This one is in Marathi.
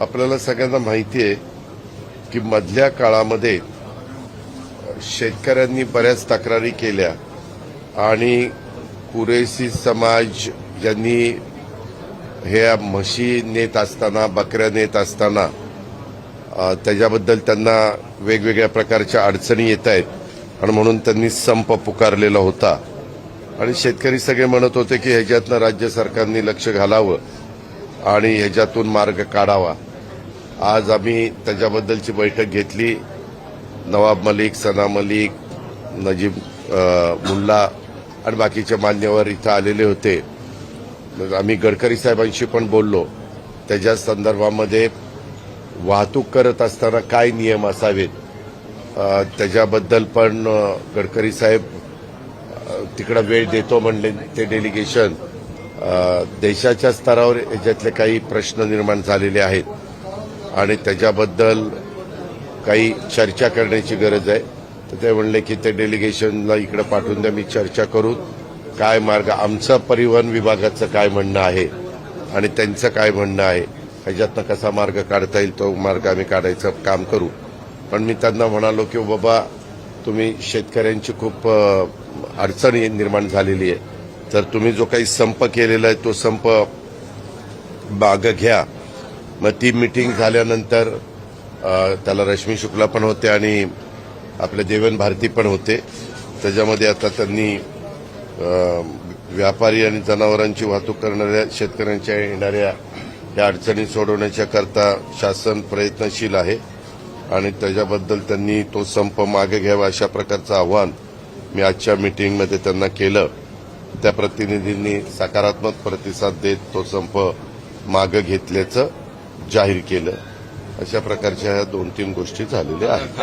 आपल्याला सगळ्यांना माहिती आहे की मधल्या काळामध्ये शेतकऱ्यांनी बऱ्याच तक्रारी केल्या आणि कुरेशी समाज यांनी ह्या म्हशी नेत असताना, बकऱ्या नेत असताना त्याच्याबद्दल त्यांना वेगवेगळ्या प्रकारच्या अडचणी येत आहेत आणि म्हणून त्यांनी संप पुकारलेला होता आणि शेतकरी सगळे म्हणत होते की ह्याच्यातनं राज्य सरकारने लक्ष घालावं आणि ह्याच्यातून मार्ग काढावा। आज आम्ही त्याच्याबद्दलची बैठक घेतली। नवाब मलिक, सना मलिक, नजीब मुल्ला आणि बाकीचे मान्यवर इथं आलेले होते। आम्ही गडकरी साहेबांशी पण बोललो। त्याच्या संदर्भामध्ये वाहतूक करत असताना काय नियम असावेत त्याच्याबद्दल पण गडकरी साहेब तिकडे वेळ देतो म्हणले। ते डेलिगेशन देशाच्या स्तरावर याच्यातले काही प्रश्न निर्माण झालेले आहेत आणि त्याच्याबद्दल काही चर्चा करण्याची गरज आहे। तर ते म्हणले की ते डेलिगेशनला इकडे पाठवून द्या, मी चर्चा करू काय मार्ग, आमचं परिवहन विभागाचं काय म्हणणं आहे आणि त्यांचं काय म्हणणं आहे, ह्याच्यातनं कसा मार्ग काढता येईल तो मार्ग आम्ही काढायचं काम करू। पण मी त्यांना म्हणालो की बाबा तुम्ही शेतकऱ्यांची खूप अडचण निर्माण झालेली आहे, तर तुम्ही जो काही संप केलेला आहे तो संप मागं घ्या। मग ती मीटिंग झाल्यानंतर त्याला रश्मी शुक्ला पण होते आणि आपले देवेंद्र भारती पण होते। त्याच्यामध्ये आता त्यांनी व्यापारी आणि जनावरांची वाहतूक करणाऱ्या शेतकऱ्यांच्या येणाऱ्या या अडचणी सोडवण्याच्या करता शासन प्रयत्नशील आहे आणि त्याच्याबद्दल त्यांनी तो संप मागे घ्यावा अशा प्रकारचं आव्हान मी आजच्या मीटिंगमध्ये त्यांना केलं। त्या प्रतिनिधींनी सकारात्मक प्रतिसाद देत तो संप मागे घेतल्याचं जाहीर केलं। अशा प्रकारच्या 2-3 गोष्टी झालेल्या आहेत।